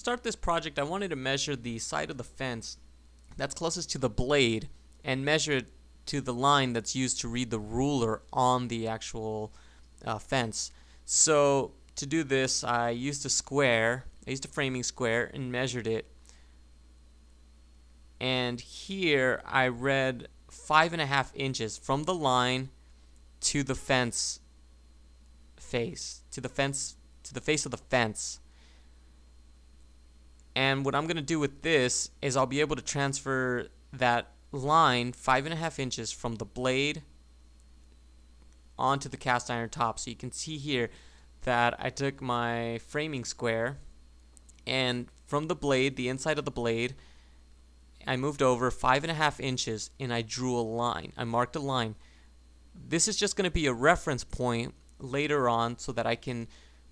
Start this project, I wanted to measure the side of the fence that's closest to the blade and measure it to the line that's used to read the ruler on the actual fence. So to do this, I used a framing square and measured it. And here I read 5.5 inches from the line to the fence face, to the face of the fence. And what I'm going to do with this is I'll be able to transfer that line 5.5 inches from the blade onto the cast iron top. So you can see here that I took my framing square and from the blade, the inside of the blade, I moved over 5.5 inches and I drew a line. I marked a line. This is just going to be a reference point later on so that I can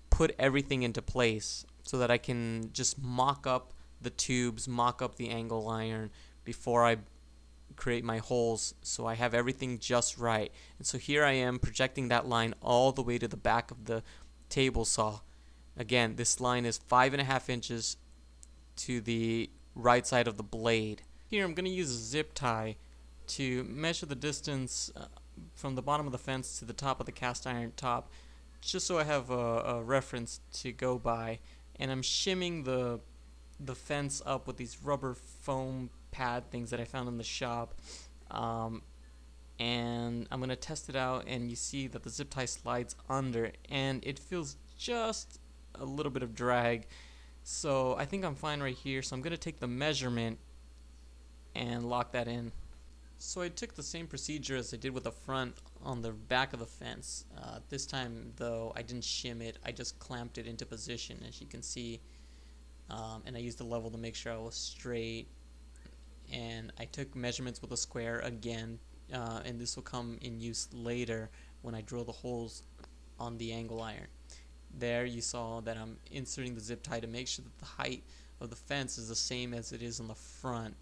put everything into place, so that I can just mock up the tubes, mock up the angle iron before I create my holes, so I have everything just right. And so here I am projecting that line all the way to the back of the table saw. Again, this line is 5.5 inches to the right side of the blade. Here I'm going to use a zip tie to measure the distance from the bottom of the fence to the top of the cast iron top, just so I have a reference to go by. And I'm shimming the fence up with these rubber foam pad things that I found in the shop. And I'm going to test it out, and you see that the zip tie slides under and it feels just a little bit of drag. So I think I'm fine right here, so I'm going to take the measurement and lock that in. So I took the same procedure as I did with the front on the back of the fence. This time though, I didn't shim it, I just clamped it into position, as you can see. And I used the level to make sure I was straight. And I took measurements with a square again, and this will come in use later when I drill the holes on the angle iron. There you saw that I'm inserting the zip tie to make sure that the height of the fence is the same as it is on the front.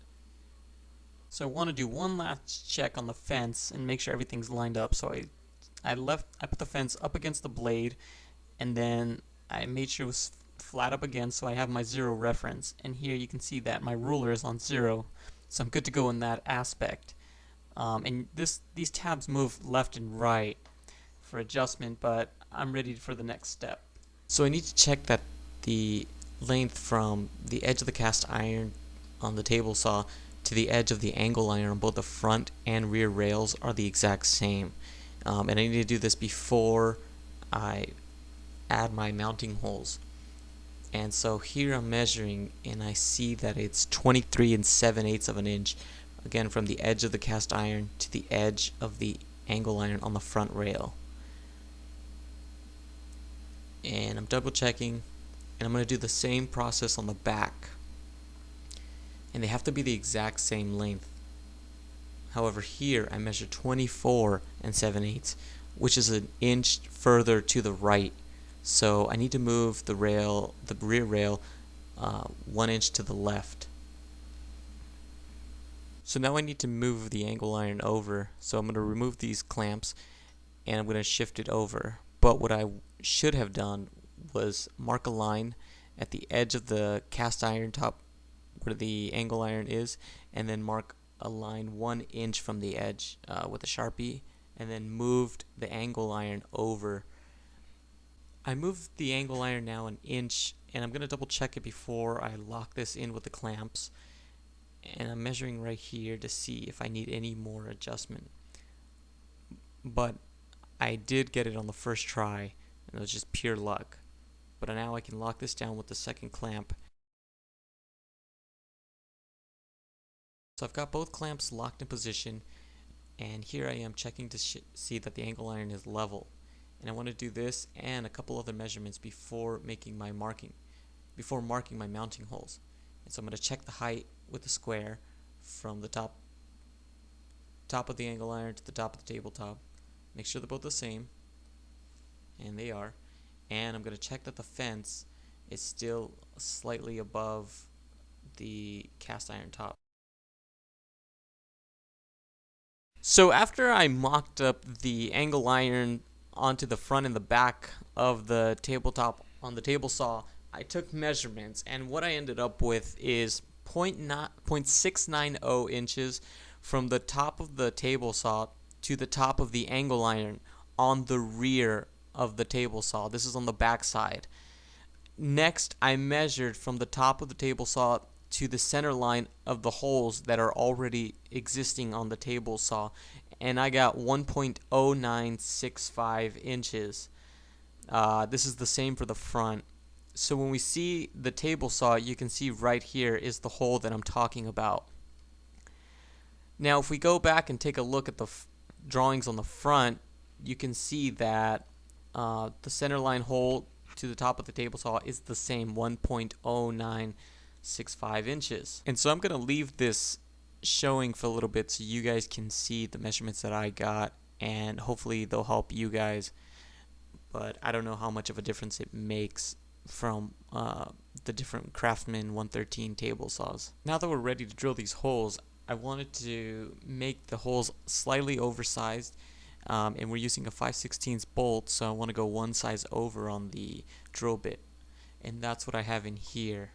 So I want to do one last check on the fence and make sure everything's lined up. So I put the fence up against the blade, and then I made sure it was flat up again so I have my 0 reference. And here you can see that my ruler is on 0, so I'm good to go in that aspect. And these tabs move left and right for adjustment, but I'm ready for the next step. So I need to check that the length from the edge of the cast iron on the table saw to the edge of the angle iron on both the front and rear rails are the exact same. And I need to do this before I add my mounting holes. And so here I'm measuring, and I see that it's 23 7/8 of an inch, again from the edge of the cast iron to the edge of the angle iron on the front rail. And I'm double checking, and I'm going to do the same process on the back. And they have to be the exact same length. However, here I measure 24 7/8, which is an inch further to the right. So I need to move the rear rail 1 inch to the left. So now I need to move the angle iron over. So I'm going to remove these clamps and I'm going to shift it over. But what I should have done was mark a line at the edge of the cast iron top where the angle iron is, and then mark a line 1 inch from the edge with a Sharpie, and then moved the angle iron over. I moved the angle iron now 1 inch, and I'm going to double check it before I lock this in with the clamps. And I'm measuring right here to see if I need any more adjustment. But I did get it on the first try, and it was just pure luck. But now I can lock this down with the second clamp. So I've got both clamps locked in position, and here I am checking to see that the angle iron is level. And I want to do this and a couple other measurements before marking my mounting holes. And so I'm going to check the height with the square from the top of the angle iron to the top of the tabletop. Make sure they're both the same, and they are. And I'm going to check that the fence is still slightly above the cast iron top. So after I mocked up the angle iron onto the front and the back of the tabletop on the table saw I took measurements, and what I ended up with is 0.690 inches from the top of the table saw to the top of the angle iron on the rear of the table saw. This is on the back side. Next, I measured from the top of the table saw to the center line of the holes that are already existing on the table saw, and I got 1.0965 inches. This is the same for the front. So when we see the table saw, you can see right here is the hole that I'm talking about. Now if we go back and take a look at the drawings on the front, you can see that the center line hole to the top of the table saw is the same, 1.0965 inches. And so I'm going to leave this showing for a little bit so you guys can see the measurements that I got, and hopefully they'll help you guys. But I don't know how much of a difference it makes from the different Craftsman 113 table saws. Now that we're ready to drill these holes, I wanted to make the holes slightly oversized, and we're using a 5/16 bolt, so I want to go one size over on the drill bit, and that's what I have in here.